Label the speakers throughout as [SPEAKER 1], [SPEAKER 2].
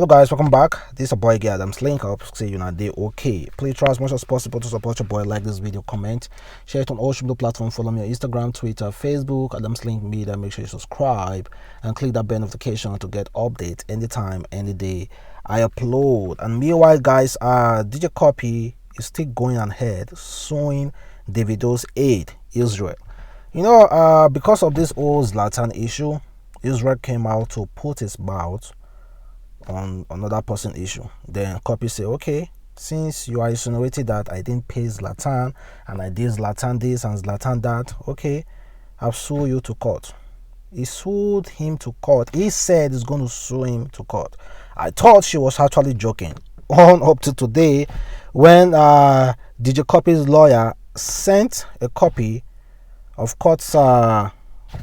[SPEAKER 1] Hello guys, welcome back. This is a boy again, Adamslink. I hope to see you on a day okay. Please try as much as possible to support your boy. Like this video, comment, share it on all social platforms. Follow me on Instagram, Twitter, Facebook, adamslinkmedia. Make sure you subscribe and click that bell notification to get updates anytime, any day I upload. And meanwhile, guys, DJ Cuppy is still going ahead suing Davido Aide, Israel. Because of this whole Zlatan issue, Israel came out to put his mouth on another person issue. Then Cuppy say, okay, since you are insinuating that I didn't pay Zlatan and I did Zlatan this and Zlatan that, okay, I'll sue you to court. He sued him to court. He said he's going to sue him to court. I thought she was actually joking on up to today when DJ Cuppy's lawyer sent a copy of court's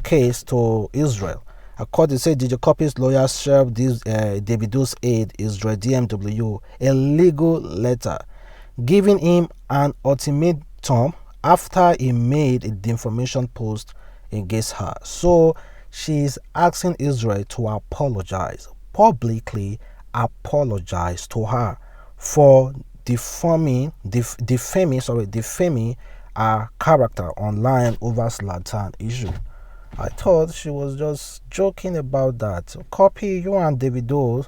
[SPEAKER 1] case to Israel. According to DJ Cuppy's lawyer served this Davido Aide Israel DMW a legal letter giving him an ultimatum after he made a defamation post against her. So she's asking Israel to apologize, publicly apologize to her for defaming her character online over Zlatan issue. I thought she was just joking about that. Cuppy, you and Davido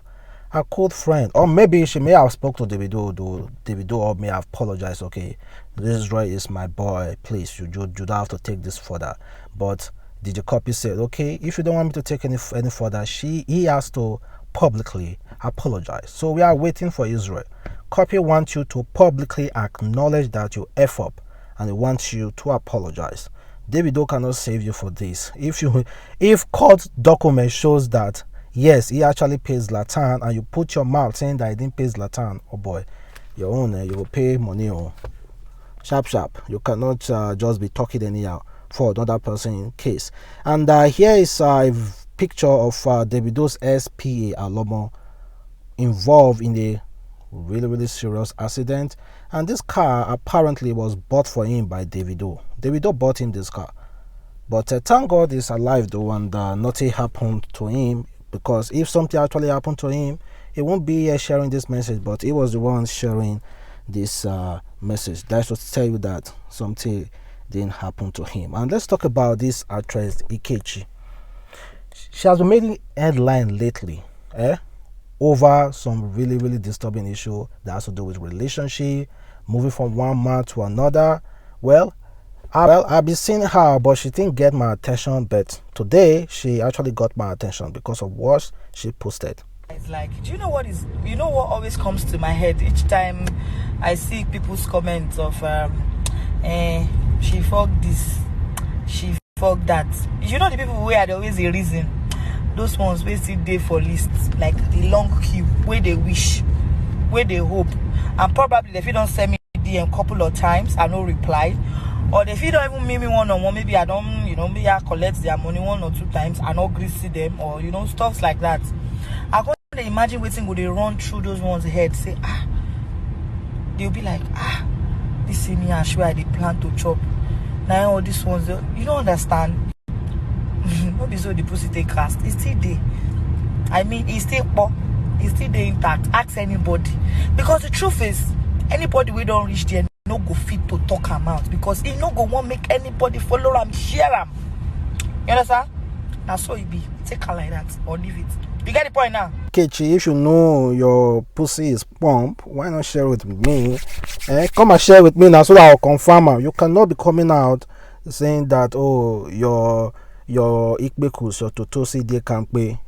[SPEAKER 1] are good friends. Or maybe she may have spoke to Davido, though Davido or may have apologized. Okay, this Roy is my boy. Please, you don't have to take this further. But DJ Cuppy said, okay, if you don't want me to take any further, he has to publicly apologize. So we are waiting for Israel. Cuppy wants you to publicly acknowledge that you F up, and he wants you to apologize. Davido cannot save you for this. If court document shows that yes, he actually pays Zlatan, and you put your mouth saying that he didn't pay Zlatan, oh boy, your own, you will pay money. Sharp. You cannot just be talking anyhow for another person case. And here is a picture of Davido's SPA Alomo involved in a really serious accident, and this car apparently was bought for him by Davido. Davido bought him this car, but thank God he's alive though, and nothing happened to him, because if something actually happened to him, he won't be sharing this message, but he was the one sharing this message. That's to tell you that something didn't happen to him. And let's talk about this actress Ikechi. She has been making headline lately over some really disturbing issue that has to do with relationship, moving from one man to another. Well, I've been seeing her, but she didn't get my attention. But today, she actually got my attention because of what she posted.
[SPEAKER 2] It's like, do you know what always comes to my head each time I see people's comments of, she fucked this, she fucked that. You know the people where they always a reason. Those ones wey still dey for lists, like the long queue, where they wish, where they hope, and probably if you don't send me DM couple of times I no reply, or if you don't even meet me one-on-one, maybe I don't, maybe I collect their money 1 or 2 times and not agree see them, or stuff like that. I can't imagine waiting would they run through those ones' head, say they'll be like, this is me and sure they plan to chop. Now all these ones, you don't understand. Not be so the pussy take cast. It's still there. I mean, it's still there intact. Ask anybody, because the truth is, anybody we don't reach there no go fit to talk am out, because he no go want make anybody follow am, share am. You understand? Now so it be. Take her like that or leave it. You get the point now?
[SPEAKER 1] Kechi, if you know your pussy is pump, why not share it with me? Come and share with me now so that I'll confirm her. You cannot be coming out saying that, oh, your Igboho, your Totosi they can't pay.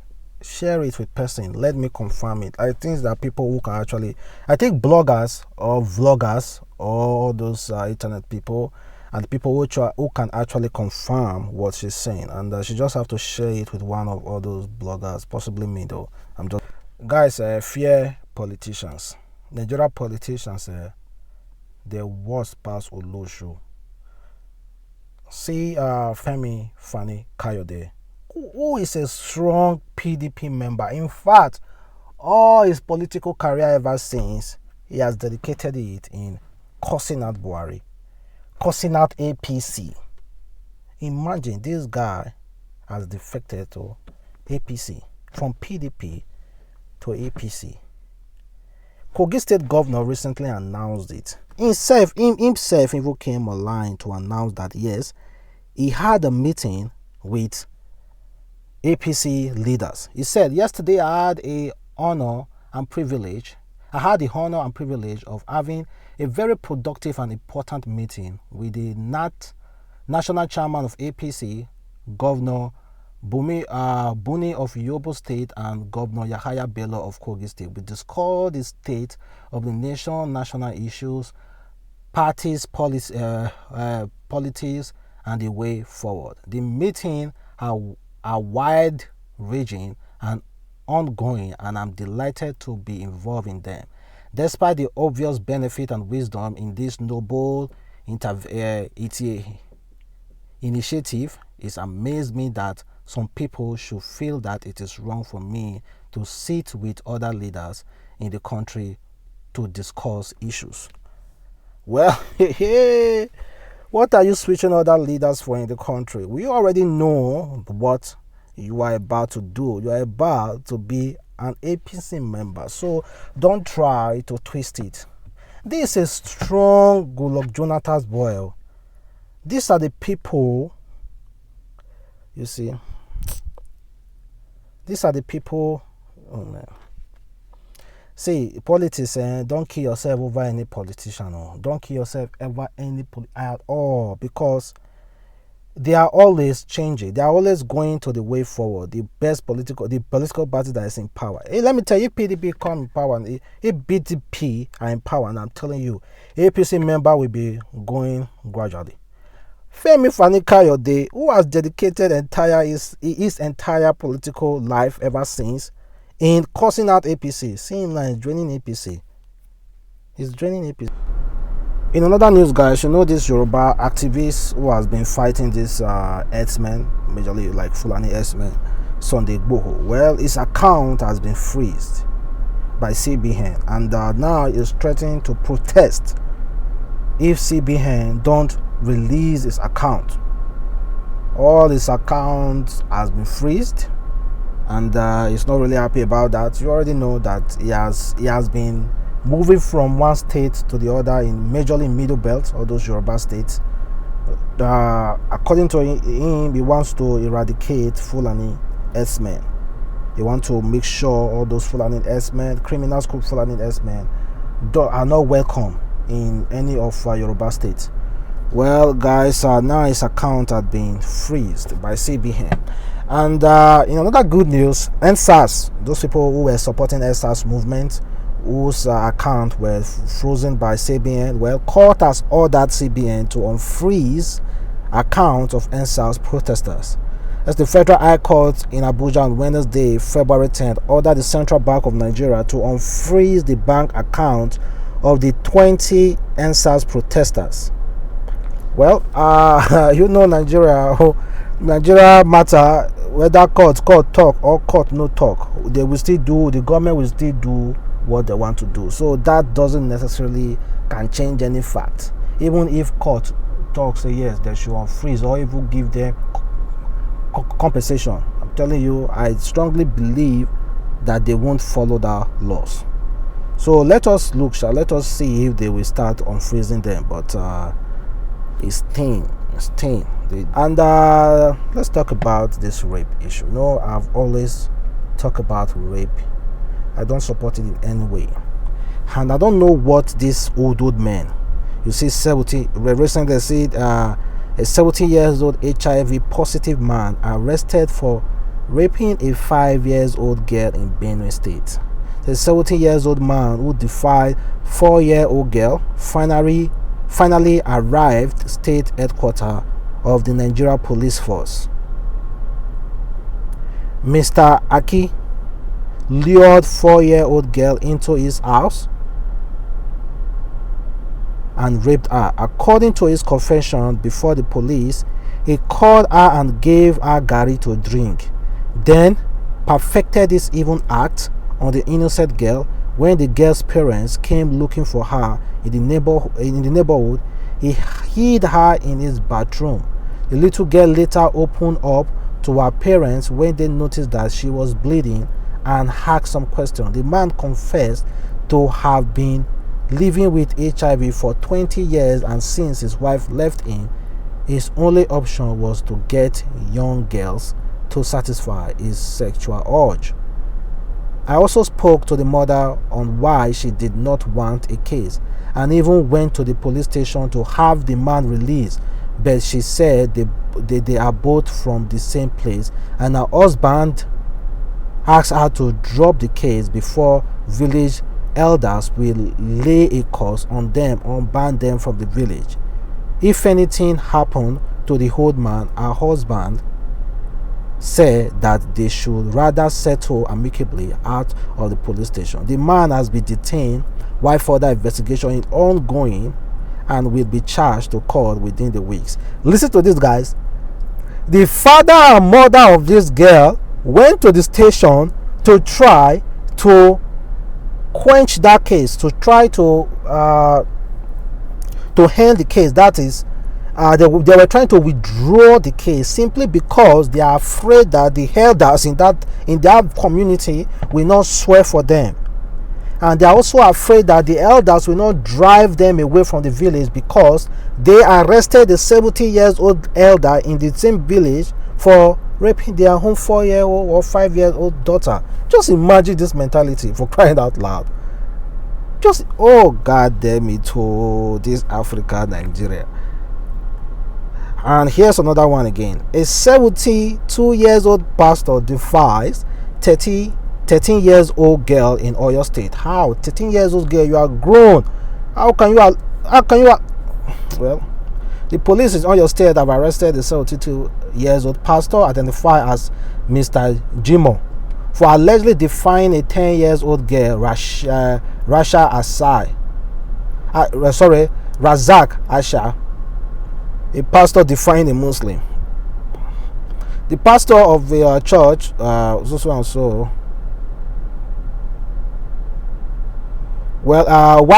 [SPEAKER 1] Share it with person. Let me confirm it. I think that people who can actually, I think bloggers or vloggers or those internet people and people who can actually confirm what she's saying, and she just have to share it with one of all those bloggers, possibly me though. I'm just guys. Fear politicians. Nigerian politicians. The worst pass Olosho. See Femi Fani Kayode, who is a strong PDP member. In fact, all his political career ever since, he has dedicated it in cursing out Buhari, cursing out APC. Imagine this guy has defected to APC from PDP to APC. Kogi State Governor recently announced it. Himself even came online to announce that yes, he had a meeting with APC leaders. He said, yesterday I had the honor and privilege of having a very productive and important meeting with the national chairman of APC, Governor Buni of Yobo State, and Governor Yahaya Bello of Kogi State. We discussed the state of the nation, national issues, parties, politics, and the way forward. The meeting are wide-ranging and ongoing, and I'm delighted to be involved in them. Despite the obvious benefit and wisdom in this noble initiative, it's amazed me that some people should feel that it is wrong for me to sit with other leaders in the country to discuss issues. Well, what are you switching other leaders for in the country? We already know what you are about to do. You are about to be an APC member, so don't try to twist it. This is strong Goodluck Jonathan's boy. These are the people, you see, these are the people. Oh man. See, politics, don't kill yourself over any politician. Don't kill yourself over any at all, because they are always changing. They are always going to the way forward. The political party that is in power. Hey, let me tell you, if PDP come in power, if BDP are in power, and I'm telling you, APC member will be going gradually. Femi Fani-Kayode, who has dedicated his entire political life ever since in cursing out APC. See him now, he's joining APC. He's joining APC. In another news, guys, you know this Yoruba activist who has been fighting this herdsmen, majorly like Fulani herdsmen, Sunday Igboho. Well, his account has been freezed by CBN, and now is threatening to protest if CBN don't release his account. All his accounts has been freezed, and he's not really happy about that. You already know that he has been moving from one state to the other in majorly middle belt, all those Yoruba states. According to him, he wants to eradicate Fulani herdsmen. He wants to make sure all those Fulani herdsmen, criminals called Fulani herdsmen, are not welcome in any of Yoruba states. Well, guys, now his account had been freezed by CBN. And in another good news, Endsars, those people who were supporting Endsars movement, whose account were frozen by CBN, well, court has ordered CBN to unfreeze accounts of Endsars protesters. As the Federal High Court in Abuja on Wednesday, February 10th, ordered the Central Bank of Nigeria to unfreeze the bank account of the 20 Endsars protesters. Well, you know Nigeria matter, whether court talk or court no talk, they will still do, the government will still do what they want to do. So that doesn't necessarily can change any fact. Even if court talks say yes, they should unfreeze or even give them compensation, I'm telling you, I strongly believe that they won't follow the laws. So let us see if they will start unfreezing them. But it's thin. And let's talk about this rape issue. No, I've always talked about rape. I don't support it in any way, and I don't know what this old man, you see, 70. Recently they said a 70-year-old HIV positive man arrested for raping a 5-year-old girl in Benue State. The 70-year-old man who defied 4-year-old girl finally arrived state headquarters of the Nigeria Police Force. Mr. Aki lured 4-year-old girl into his house and raped her. According to his confession before the police, he called her and gave her garri to drink, then perfected this evil act on the innocent girl. When the girl's parents came looking for her in the neighborhood, he hid her in his bathroom. The little girl later opened up to her parents when they noticed that she was bleeding and asked some questions. The man confessed to have been living with HIV for 20 years, and since his wife left him, his only option was to get young girls to satisfy his sexual urge. I also spoke to the mother on why she did not want a case, and even went to the police station to have the man released, but she said they are both from the same place, and her husband asked her to drop the case before village elders will lay a curse on them or ban them from the village. If anything happened to the old man, her husband said that they should rather settle amicably out of the police station. The man has been detained while further investigation is ongoing and will be charged to court within the weeks. Listen to this, guys. The father and mother of this girl went to the station to try to quench that case, to try to end the case. That is, they were trying to withdraw the case simply because they are afraid that the elders in that community will not swear for them, and they are also afraid that the elders will not drive them away from the village because they arrested a 70-year-old elder in the same village for raping their own 4-year-old or 5-year-old daughter. Just imagine this mentality, for crying out loud. Just, oh god damn it, oh, this Africa, Nigeria. And here's another one again. A 72-year-old pastor defies 13-year-old girl in Oyo State. How? 13-year-old girl, you are grown. How can you? Well, the police in Oyo State have arrested the 72-year-old pastor, identified as Mr. Jimo, for allegedly defying a 10-year-old girl, Razak Asha, a pastor defying a Muslim. The pastor of the church, while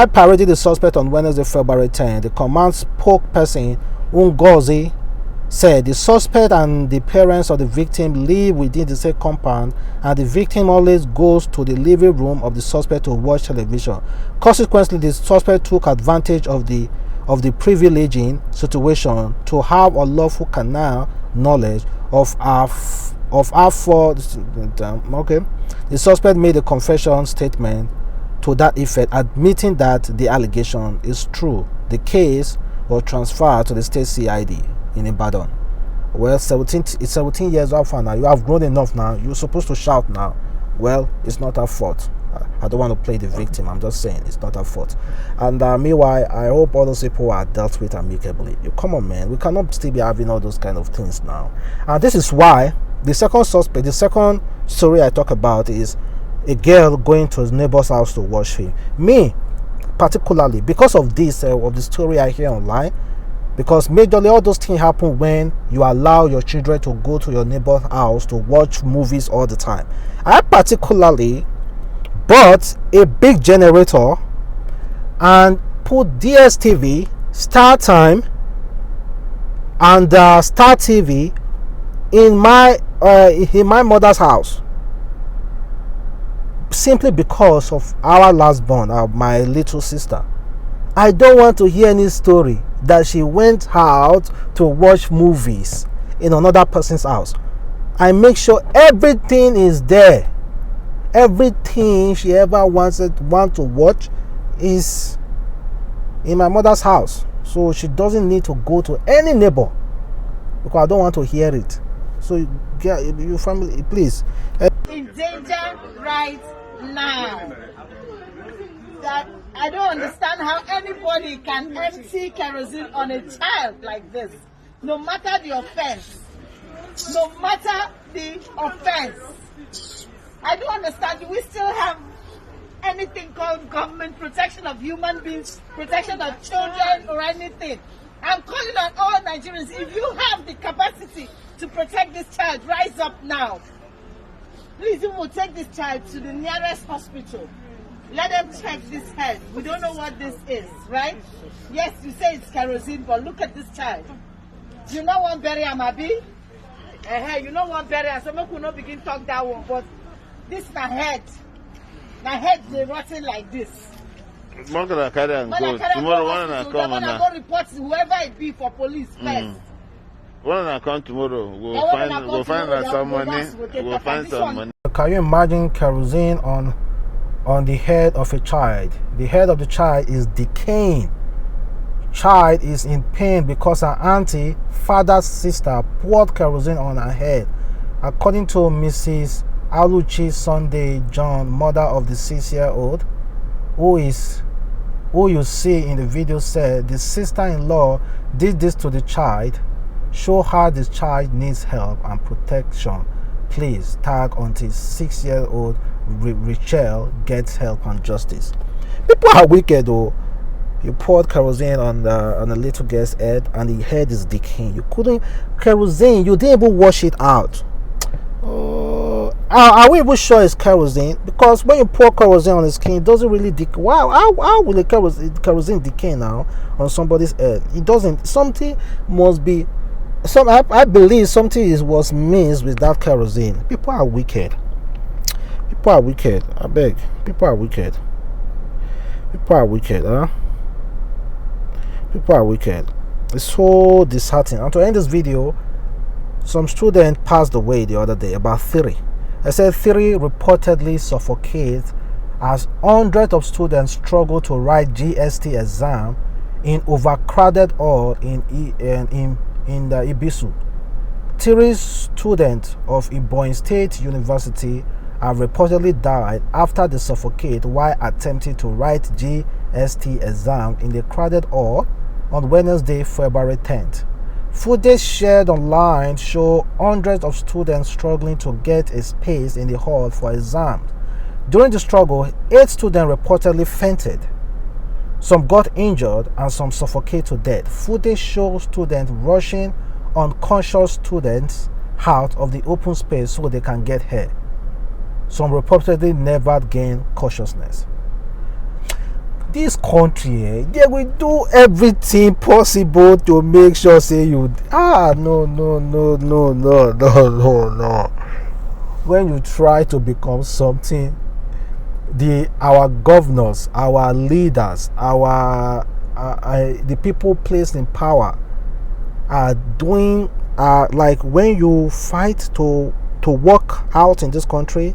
[SPEAKER 1] parading the suspect on Wednesday, February 10, the command spokesperson Ngozi said the suspect and the parents of the victim live within the same compound, and the victim always goes to the living room of the suspect to watch television. Consequently, the suspect took advantage of the privileging situation to have unlawful carnal knowledge of our for. Okay, the suspect made a confession statement to that effect, admitting that the allegation is true. The case was transferred to the state CID in Ibadan. Well, it's 17 years old now. You have grown enough now. You're supposed to shout now. Well, it's not her fault. I don't want to play the victim. I'm just saying it's not her fault. And meanwhile, I hope all those people are dealt with amicably. Come on, man. We cannot still be having all those kind of things now. And this is why the second story I talk about is a girl going to his neighbor's house to watch him. Me, particularly, because of this, of the story I hear online, because majorly all those things happen when you allow your children to go to your neighbor's house to watch movies all the time. I particularly bought a big generator and put DSTV, Star Time, and Star TV in my mother's house, simply because of our last born, my little sister. I don't want to hear any story that she went out to watch movies in another person's house. I make sure everything is there. Everything she ever want to watch is in my mother's house, so she doesn't need to go to any neighbor, because I don't want to hear it. So your family, please.
[SPEAKER 2] In danger right now. That I don't understand how anybody can empty kerosene on a child like this. No matter the offense. No matter the offense. I don't understand. Do we still have anything called government protection of human beings, protection of children or anything? I'm calling on all Nigerians. If you have the capacity to protect this child, rise up now. Please, you will take this child to the nearest hospital. Let them check this head. We don't know what this is, right? Yes, you say it's kerosene, but look at this child. You know one bury Amabi? You know one bury, so we could not begin talk that one, but
[SPEAKER 3] This my head. My head they rotting like this.
[SPEAKER 4] One gonna carry and go. Tomorrow one gonna come and
[SPEAKER 3] go report whoever it be for police first.
[SPEAKER 4] One gonna come tomorrow. We'll find some money. We'll find some money.
[SPEAKER 1] Can you imagine kerosene on the head of a child? The head of the child is decaying. Child is in pain because her auntie, father's sister, poured kerosene on her head. According to Mrs. Aluchi Sunday John, mother of the 6-year-old, who you see in the video, said the sister-in-law did this to the child. Show her the child needs help and protection. Please tag until 6-year-old Rachel gets help and justice. People are wicked though. You poured kerosene on the little girl's head and the head is decaying. You couldn't kerosene. You didn't even wash it out. Are we even sure it's kerosene? Because when you pour kerosene on the skin, it doesn't really decay. Wow, how will the kerosene decay now on somebody's head? It doesn't. Something must be. I believe something was mixed with that kerosene. People are wicked. People are wicked. I beg. People are wicked. People are wicked, huh? People are wicked. It's so disheartening. And to end this video, some student passed away the other day, about 3. I said 3 reportedly suffocated as hundreds of students struggle to write GST exam in overcrowded hall in the Ibisu. 3 students of Igboho State University have reportedly died after they suffocated while attempting to write GST exam in the crowded hall on Wednesday, February 10th. Footage shared online show hundreds of students struggling to get a space in the hall for exams. During the struggle, 8 students reportedly fainted. Some got injured and some suffocated to death. Footage shows students rushing unconscious students out of the open space so they can get air. Some reportedly never gained consciousness. This country, they will do everything possible to make sure say you no. When you try to become something, our governors, our leaders, the people placed in power are doing like when you fight to work out in this country,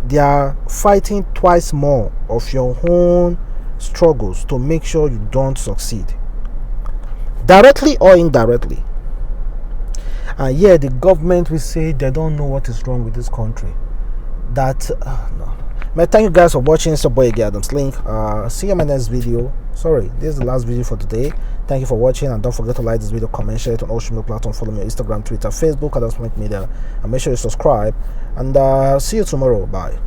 [SPEAKER 1] they are fighting twice more of your own struggles to make sure you don't succeed, directly or indirectly. And yeah, the government will say they don't know what is wrong with this country. That no. Man, thank you guys for watching. It's your boy Adamslink. See you in my next video. Sorry, this is the last video for today. Thank you for watching, and don't forget to like this video, comment, share it on all social media platforms. Follow me on Instagram, Twitter, Facebook, Adamslinkmedia, and make sure you subscribe. And see you tomorrow. Bye.